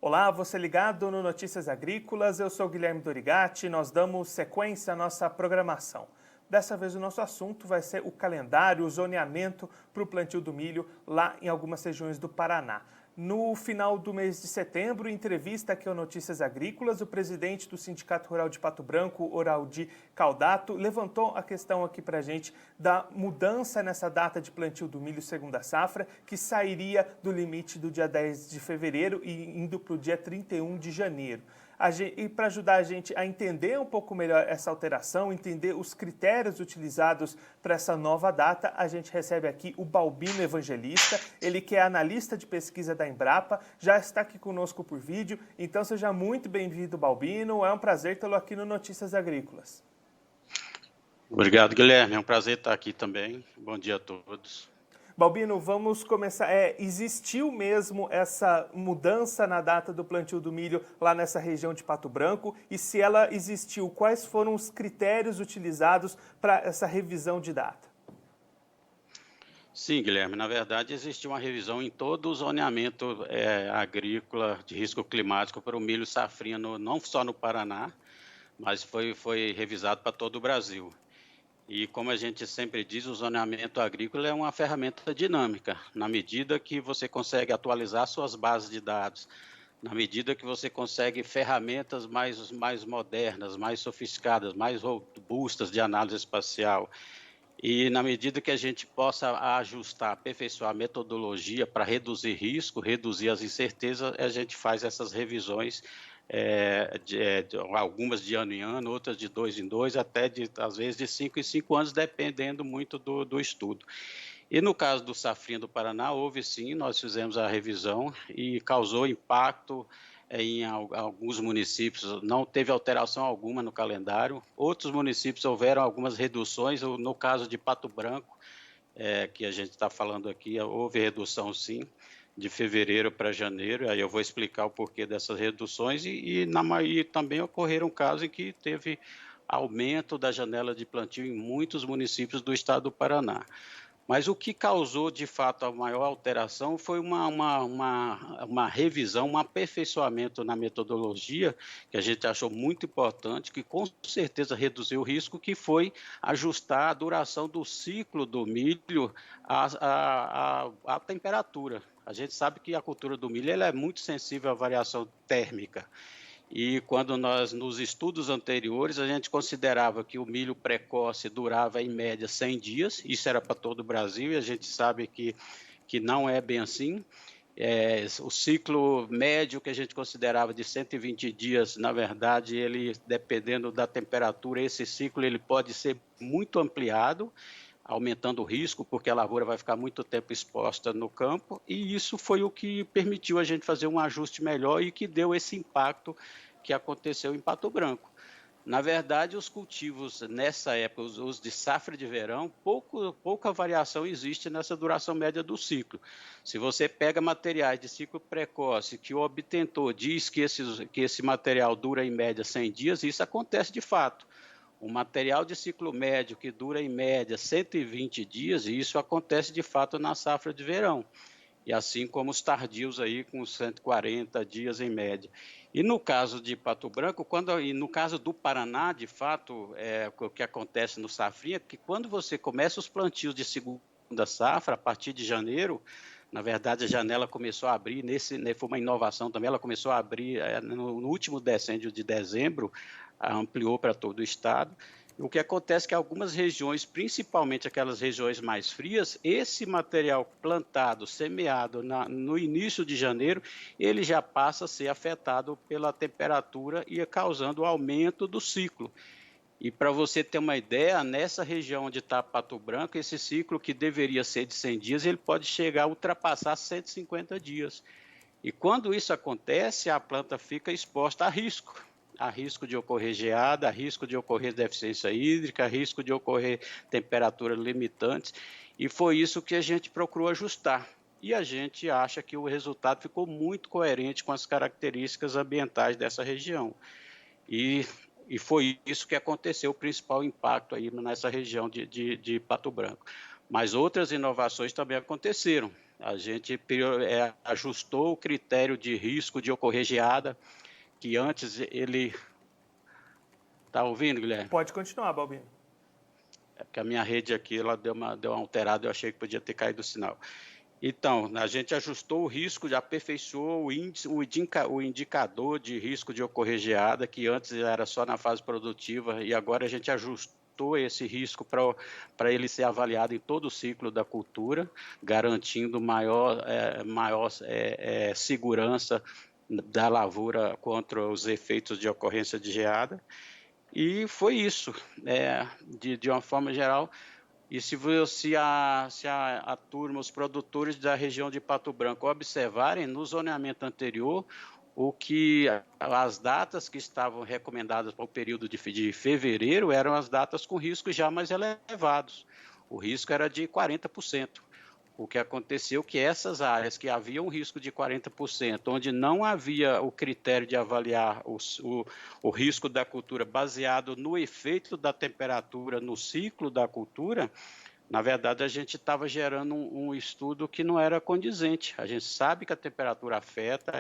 Olá, você ligado no Notícias Agrícolas, eu sou Guilherme Dorigatti e nós damos sequência à nossa programação. Dessa vez o nosso assunto vai ser o calendário, o zoneamento para o plantio do milho lá em algumas regiões do Paraná. No final do mês de setembro, em entrevista aqui ao Notícias Agrícolas, o presidente do Sindicato Rural de Pato Branco, Oraldi Caldato, levantou a questão aqui para a gente da mudança nessa data de plantio do milho segunda safra, que sairia do limite do dia 10 de fevereiro e indo para o dia 31 de janeiro. E para ajudar a gente a entender um pouco melhor essa alteração, entender os critérios utilizados para essa nova data, a gente recebe aqui o Balbino Evangelista, ele que é analista de pesquisa da Embrapa, já está aqui conosco por vídeo, então seja muito bem-vindo, Balbino, é um prazer tê-lo aqui no Notícias Agrícolas. Obrigado, Guilherme, é um prazer estar aqui também, bom dia a todos. Balbino, vamos começar. Existiu mesmo essa mudança na data do plantio do milho lá nessa região de Pato Branco? E se ela existiu, quais foram os critérios utilizados para essa revisão de data? Sim, Guilherme, na verdade existiu uma revisão em todo o zoneamento agrícola de risco climático para o milho safrinha, não só no Paraná, mas foi revisado para todo o Brasil. E como a gente sempre diz, o zoneamento agrícola é uma ferramenta dinâmica, na medida que você consegue atualizar suas bases de dados, na medida que você consegue ferramentas mais modernas, mais sofisticadas, mais robustas de análise espacial, e na medida que a gente possa ajustar, aperfeiçoar a metodologia para reduzir risco, reduzir as incertezas, a gente faz essas revisões, algumas de ano em ano, outras de 2 em 2, até às vezes de 5 em 5 anos, dependendo muito do estudo. E no caso do Safrinha do Paraná, houve sim, nós fizemos a revisão e causou impacto em alguns municípios, não teve alteração alguma no calendário. Outros municípios houveram algumas reduções, no caso de Pato Branco, que a gente está falando aqui, houve redução sim, de fevereiro para janeiro, aí eu vou explicar o porquê dessas reduções e também ocorreram casos em que teve aumento da janela de plantio em muitos municípios do estado do Paraná. Mas o que causou, de fato, a maior alteração foi uma revisão, um aperfeiçoamento na metodologia, que a gente achou muito importante, que com certeza reduziu o risco, que foi ajustar a duração do ciclo do milho à temperatura. A gente sabe que a cultura do milho ela é muito sensível à variação térmica. E quando nós, nos estudos anteriores, a gente considerava que o milho precoce durava em média 100 dias, isso era para todo o Brasil, e a gente sabe que não é bem assim. O ciclo médio que a gente considerava de 120 dias, na verdade, ele, dependendo da temperatura, esse ciclo ele pode ser muito ampliado, aumentando o risco, porque a lavoura vai ficar muito tempo exposta no campo, e isso foi o que permitiu a gente fazer um ajuste melhor e que deu esse impacto que aconteceu em Pato Branco. Na verdade, os cultivos nessa época, os de safra de verão, pouca variação existe nessa duração média do ciclo. Se você pega materiais de ciclo precoce, que o obtentor diz que esse material dura em média 100 dias, isso acontece de fato. Um material de ciclo médio que dura em média 120 dias, e isso acontece de fato na safra de verão. E assim como os tardios aí com 140 dias em média. E no caso de Pato Branco, e no caso do Paraná, de fato, o que acontece no safrinha, é que quando você começa os plantios de segunda safra, a partir de janeiro, na verdade a janela começou a abrir, foi uma inovação também, ela começou a abrir no último decênio de dezembro, ampliou para todo o estado. O que acontece é que algumas regiões, principalmente aquelas regiões mais frias, esse material plantado, semeado no início de janeiro, ele já passa a ser afetado pela temperatura e causando o aumento do ciclo. E para você ter uma ideia, nessa região onde está Pato Branco, esse ciclo que deveria ser de 100 dias, ele pode chegar a ultrapassar 150 dias. E quando isso acontece, a planta fica exposta a risco de ocorrer geada, a risco de ocorrer deficiência hídrica, a risco de ocorrer temperaturas limitantes, e foi isso que a gente procurou ajustar. E a gente acha que o resultado ficou muito coerente com as características ambientais dessa região. E foi isso que aconteceu, o principal impacto aí nessa região de Pato Branco. Mas outras inovações também aconteceram. A gente ajustou o critério de risco de ocorrer geada, que antes ele... Está ouvindo, Guilherme? Pode continuar, Balbino. É porque a minha rede aqui ela deu uma alterada, eu achei que podia ter caído o sinal. Então, a gente ajustou o risco, já aperfeiçoou o indicador de risco de ocorrer geada, que antes era só na fase produtiva, e agora a gente ajustou esse risco para ele ser avaliado em todo o ciclo da cultura, garantindo maior segurança da lavoura contra os efeitos de ocorrência de geada. E foi isso, de uma forma geral. E se a turma, os produtores da região de Pato Branco observarem no zoneamento anterior, as datas que estavam recomendadas para o período de fevereiro eram as datas com riscos já mais elevados. O risco era de 40%. O que aconteceu é que essas áreas que haviam um risco de 40%, onde não havia o critério de avaliar o risco da cultura baseado no efeito da temperatura no ciclo da cultura, na verdade, a gente estava gerando um estudo que não era condizente. A gente sabe que a temperatura afeta,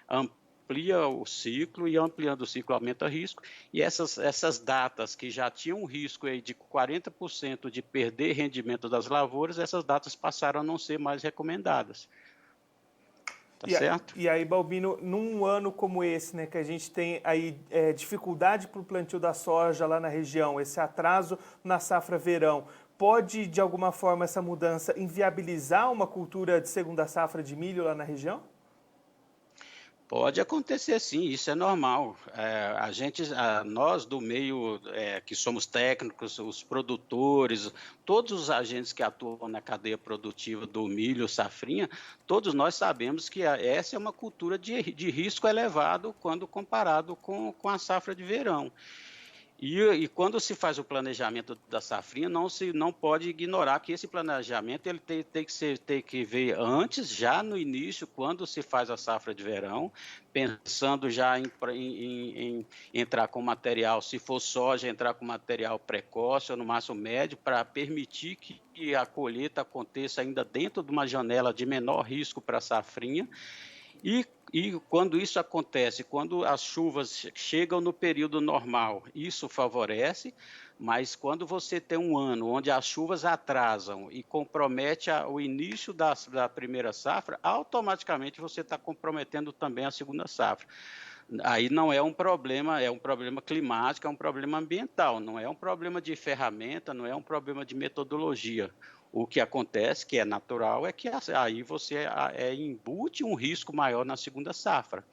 amplia o ciclo, e ampliando o ciclo aumenta o risco. E essas datas que já tinham um risco aí de 40% de perder rendimento das lavouras, essas datas passaram a não ser mais recomendadas. Tá certo? E aí, Balbino, num ano como esse, né, que a gente tem aí dificuldade para o plantio da soja lá na região, esse atraso na safra verão, pode, de alguma forma, essa mudança inviabilizar uma cultura de segunda safra de milho lá na região? Pode acontecer, sim, isso é normal. Nós do meio, que somos técnicos, os produtores, todos os agentes que atuam na cadeia produtiva do milho, safrinha, todos nós sabemos que essa é uma cultura de risco elevado quando comparado com a safra de verão. E quando se faz o planejamento da safrinha, não pode ignorar que esse planejamento ele tem que ver antes, já no início, quando se faz a safra de verão, pensando já em entrar com material, se for soja, entrar com material precoce ou no máximo médio, para permitir que a colheita aconteça ainda dentro de uma janela de menor risco para a safrinha. E quando isso acontece, quando as chuvas chegam no período normal, isso favorece, mas quando você tem um ano onde as chuvas atrasam e compromete o início da primeira safra, automaticamente você está comprometendo também a segunda safra. Aí não é um problema, é um problema climático, é um problema ambiental, não é um problema de ferramenta, não é um problema de metodologia. O que acontece, que é natural, é que aí você embute um risco maior na segunda safra.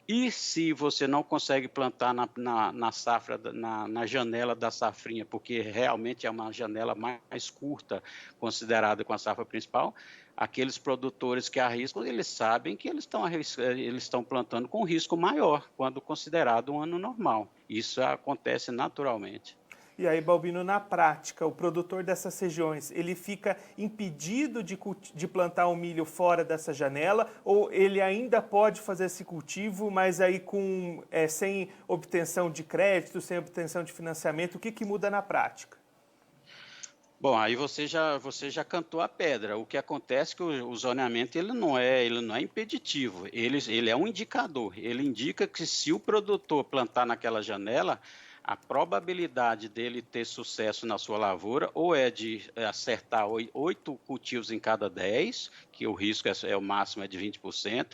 E se você não consegue plantar na safra, na janela da safrinha, porque realmente é uma janela mais curta, considerada com a safra principal, aqueles produtores que arriscam, eles sabem que eles estão plantando com risco maior, quando considerado um ano normal. Isso acontece naturalmente. E aí, Balbino, na prática, o produtor dessas regiões, ele fica impedido de plantar o milho fora dessa janela, ou ele ainda pode fazer esse cultivo, mas aí sem obtenção de crédito, sem obtenção de financiamento? O que muda na prática? Bom, aí você já cantou a pedra. O que acontece é que o zoneamento ele não é impeditivo, ele é um indicador. Ele indica que se o produtor plantar naquela janela, a probabilidade dele ter sucesso na sua lavoura ou é de acertar 8 cultivos em cada 10, que o risco o máximo é de 20%,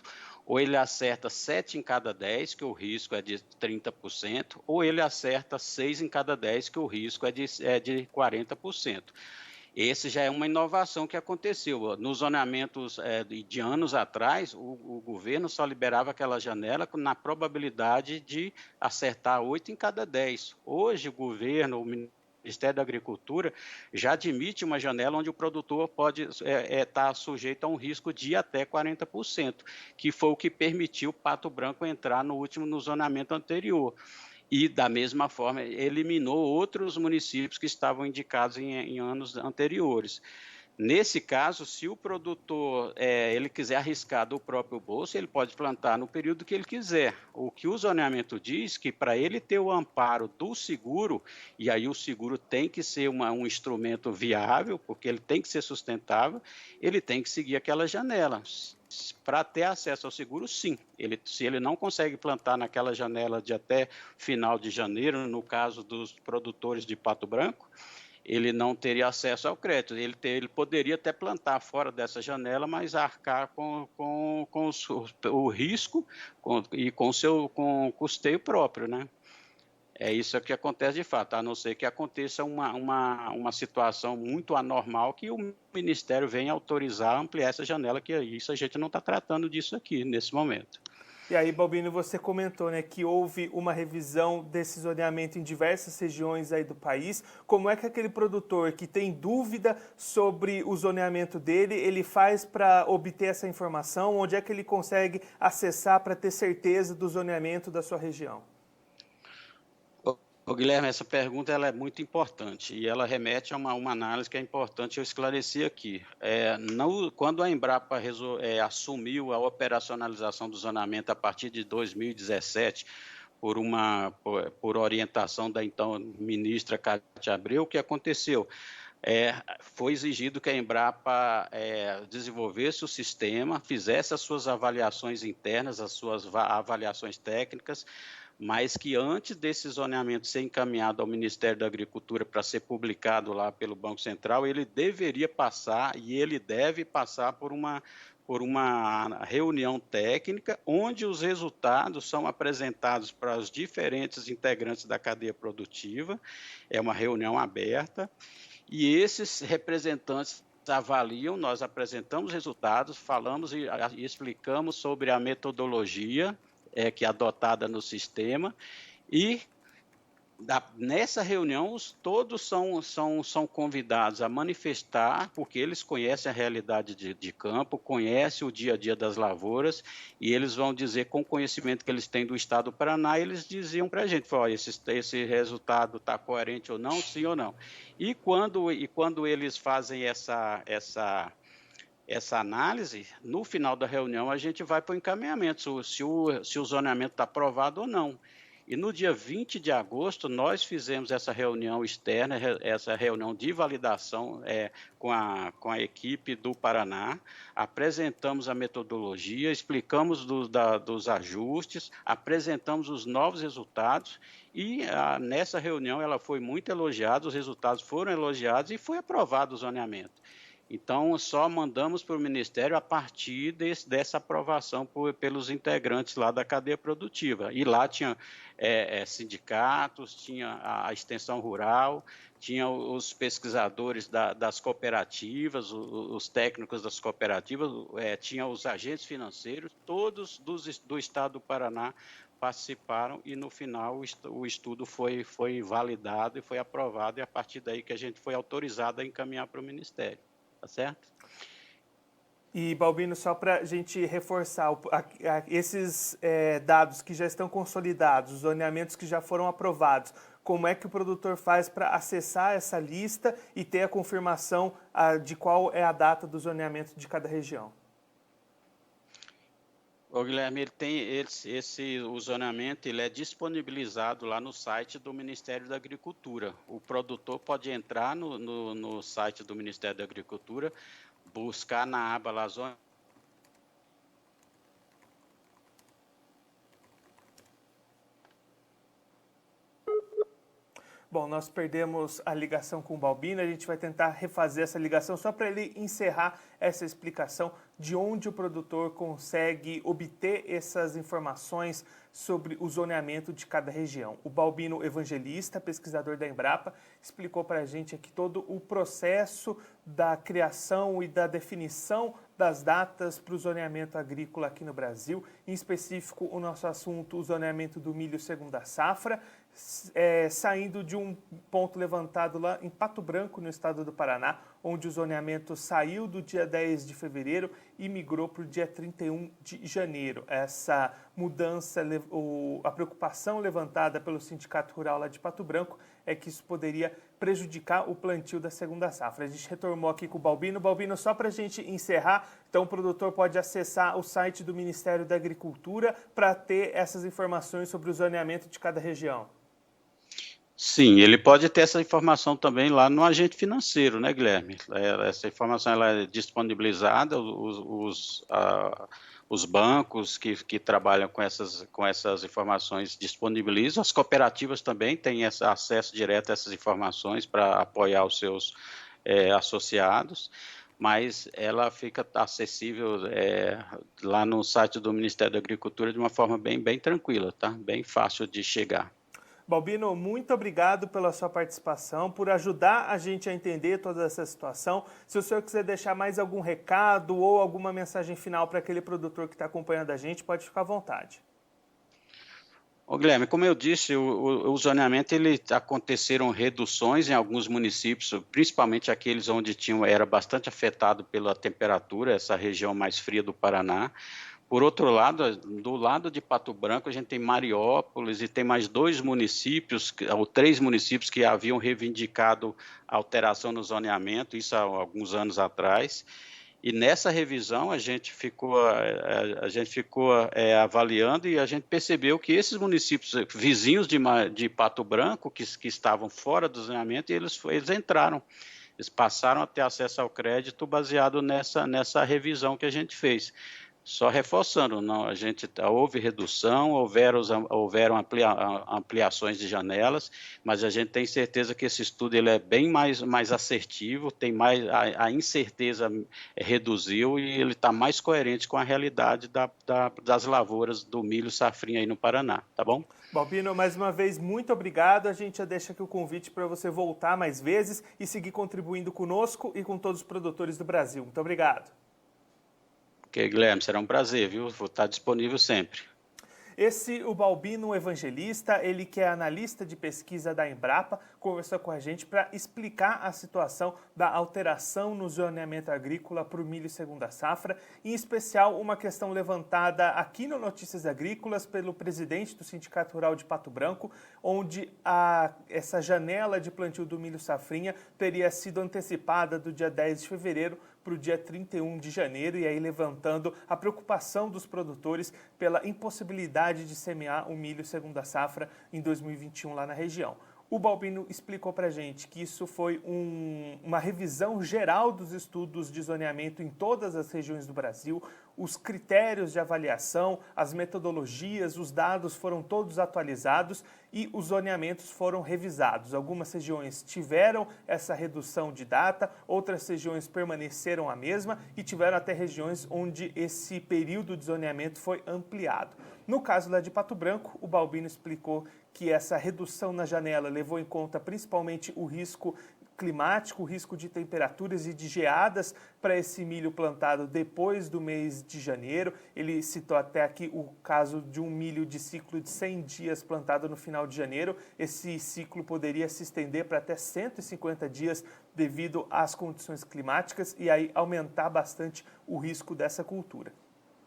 ou ele acerta 7 em cada 10, que o risco é de 30%, ou ele acerta 6 em cada 10, que o risco é de 40%. Esse já é uma inovação que aconteceu. Nos zoneamentos de anos atrás, o governo só liberava aquela janela na probabilidade de acertar 8 em cada 10. Hoje, o governo, o Ministério da Agricultura, já admite uma janela onde o produtor pode estar sujeito a um risco de até 40%, que foi o que permitiu o Pato Branco entrar no zoneamento anterior. E, da mesma forma, eliminou outros municípios que estavam indicados em anos anteriores. Nesse caso, se o produtor ele quiser arriscar do próprio bolso, ele pode plantar no período que ele quiser. O que o zoneamento diz que para ele ter o amparo do seguro, e aí o seguro tem que ser um instrumento viável, porque ele tem que ser sustentável, ele tem que seguir aquela janela. Para ter acesso ao seguro, sim. Se ele não consegue plantar naquela janela de até final de janeiro, no caso dos produtores de Pato Branco, ele não teria acesso ao crédito. Ele poderia até plantar fora dessa janela, mas arcar com o risco e com o custeio próprio, né? É isso que acontece de fato, a não ser que aconteça uma situação muito anormal que o Ministério venha autorizar ampliar essa janela, que isso a gente não está tratando disso aqui, nesse momento. E aí, Balbino, você comentou, né, que houve uma revisão desse zoneamento em diversas regiões aí do país. Como é que aquele produtor que tem dúvida sobre o zoneamento dele, ele faz para obter essa informação? Onde é que ele consegue acessar para ter certeza do zoneamento da sua região? Guilherme, essa pergunta ela é muito importante e ela remete a uma análise que é importante eu esclarecer aqui. Quando a Embrapa assumiu a operacionalização do zoneamento a partir de 2017, por orientação da então ministra Cátia Abreu, o que aconteceu? Foi exigido que a Embrapa desenvolvesse o sistema, fizesse as suas avaliações internas, as suas avaliações técnicas, mas que antes desse zoneamento ser encaminhado ao Ministério da Agricultura para ser publicado lá pelo Banco Central, ele deveria passar e ele deve passar por uma reunião técnica, onde os resultados são apresentados para os diferentes integrantes da cadeia produtiva, é uma reunião aberta, e esses representantes avaliam, nós apresentamos resultados, falamos e explicamos sobre a metodologia que é adotada no sistema, e nessa reunião todos são convidados a manifestar, porque eles conhecem a realidade de campo, conhecem o dia a dia das lavouras, e eles vão dizer, com o conhecimento que eles têm do estado do Paraná, eles diziam para a gente, esse resultado está coerente ou não, sim ou não. E quando eles fazem essa análise, no final da reunião a gente vai para o encaminhamento, se o zoneamento está aprovado ou não. E no dia 20 de agosto nós fizemos essa reunião externa, essa reunião de validação com a equipe do Paraná, apresentamos a metodologia, explicamos dos ajustes, apresentamos os novos resultados e nessa reunião ela foi muito elogiada, os resultados foram elogiados e foi aprovado o zoneamento. Então, só mandamos para o Ministério a partir dessa aprovação pelos integrantes lá da cadeia produtiva. E lá tinha sindicatos, tinha a extensão rural, tinha os pesquisadores das cooperativas, os técnicos das cooperativas, tinha os agentes financeiros, todos do estado do Paraná participaram e, no final, o estudo foi validado e foi aprovado, e a partir daí que a gente foi autorizado a encaminhar para o Ministério. Tá certo? E, Balbino, só para a gente reforçar, esses dados que já estão consolidados, os zoneamentos que já foram aprovados, como é que o produtor faz para acessar essa lista e ter a confirmação de qual é a data do zoneamento de cada região? O Guilherme, ele tem o zoneamento, ele é disponibilizado lá no site do Ministério da Agricultura. O produtor pode entrar no site do Ministério da Agricultura, buscar na aba lá zona. Bom, nós perdemos a ligação com o Balbino, a gente vai tentar refazer essa ligação só para ele encerrar essa explicação de onde o produtor consegue obter essas informações sobre o zoneamento de cada região. O Balbino Evangelista, pesquisador da Embrapa, explicou para a gente aqui todo o processo da criação e da definição das datas para o zoneamento agrícola aqui no Brasil, em específico o nosso assunto, o zoneamento do milho segunda safra, saindo de um ponto levantado lá em Pato Branco, no estado do Paraná, onde o zoneamento saiu do dia 10 de fevereiro e migrou para o dia 31 de janeiro. Essa mudança, a preocupação levantada pelo Sindicato Rural lá de Pato Branco é que isso poderia prejudicar o plantio da segunda safra. A gente retornou aqui com o Balbino. Balbino, só para a gente encerrar, então o produtor pode acessar o site do Ministério da Agricultura para ter essas informações sobre o zoneamento de cada região. Sim, ele pode ter essa informação também lá no agente financeiro, né, Guilherme? Essa informação ela é disponibilizada, os bancos que trabalham com essas informações disponibilizam, as cooperativas também têm acesso direto a essas informações para apoiar os seus associados, mas ela fica acessível lá no site do Ministério da Agricultura de uma forma bem tranquila, tá? Bem fácil de chegar. Balbino, muito obrigado pela sua participação, por ajudar a gente a entender toda essa situação. Se o senhor quiser deixar mais algum recado ou alguma mensagem final para aquele produtor que está acompanhando a gente, pode ficar à vontade. Ô Guilherme, como eu disse, o zoneamento aconteceram reduções em alguns municípios, principalmente aqueles onde era bastante afetado pela temperatura, essa região mais fria do Paraná. Por outro lado, do lado de Pato Branco, a gente tem Mariópolis e tem mais 2 municípios, ou 3 municípios que haviam reivindicado a alteração no zoneamento, isso há alguns anos atrás. E nessa revisão a gente ficou avaliando e a gente percebeu que esses municípios vizinhos de Pato Branco, que estavam fora do zoneamento, eles entraram. Eles passaram a ter acesso ao crédito baseado nessa revisão que a gente fez. Só reforçando, houve redução, houveram ampliações de janelas, mas a gente tem certeza que esse estudo ele é bem mais assertivo, a incerteza reduziu e ele está mais coerente com a realidade das lavouras do milho safrinha aí no Paraná, tá bom? Balbino, mais uma vez, muito obrigado. A gente já deixa aqui o convite para você voltar mais vezes e seguir contribuindo conosco e com todos os produtores do Brasil. Muito obrigado. Ok, Guilherme, será um prazer, viu? Vou estar disponível sempre. O Balbino Evangelista, ele que é analista de pesquisa da Embrapa, conversou com a gente para explicar a situação da alteração no zoneamento agrícola para o milho segunda safra, em especial uma questão levantada aqui no Notícias Agrícolas pelo presidente do Sindicato Rural de Pato Branco, onde essa janela de plantio do milho safrinha teria sido antecipada do dia 10 de fevereiro para o dia 31 de janeiro, e aí levantando a preocupação dos produtores pela impossibilidade de semear o milho segunda safra em 2021 lá na região. O Balbino explicou para a gente que isso foi uma revisão geral dos estudos de zoneamento em todas as regiões do Brasil, os critérios de avaliação, as metodologias, os dados foram todos atualizados e os zoneamentos foram revisados. Algumas regiões tiveram essa redução de data, outras regiões permaneceram a mesma e tiveram até regiões onde esse período de zoneamento foi ampliado. No caso lá de Pato Branco, o Balbino explicou que essa redução na janela levou em conta principalmente o risco climático, o risco de temperaturas e de geadas para esse milho plantado depois do mês de janeiro. Ele citou até aqui o caso de um milho de ciclo de 100 dias plantado no final de janeiro. Esse ciclo poderia se estender para até 150 dias devido às condições climáticas e aí aumentar bastante o risco dessa cultura.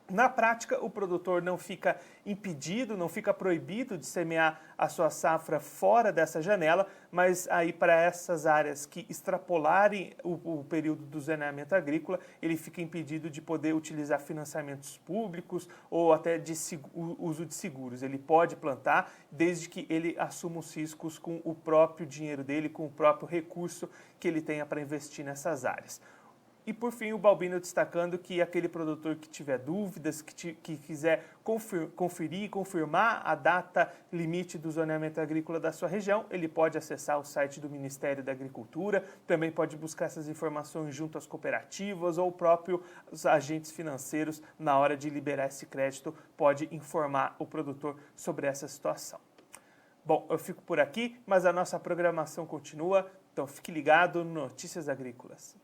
Na prática, o produtor não fica impedido, não fica proibido de semear a sua safra fora dessa janela, mas aí para essas áreas que extrapolarem o período do zoneamento agrícola, ele fica impedido de poder utilizar financiamentos públicos ou até de uso de seguros. Ele pode plantar desde que ele assuma os riscos com o próprio dinheiro dele, com o próprio recurso que ele tenha para investir nessas áreas. E por fim, o Balbino destacando que aquele produtor que tiver dúvidas, que quiser conferir, confirmar a data limite do zoneamento agrícola da sua região, ele pode acessar o site do Ministério da Agricultura, também pode buscar essas informações junto às cooperativas ou próprios agentes financeiros, na hora de liberar esse crédito, pode informar o produtor sobre essa situação. Bom, eu fico por aqui, mas a nossa programação continua, então fique ligado no Notícias Agrícolas.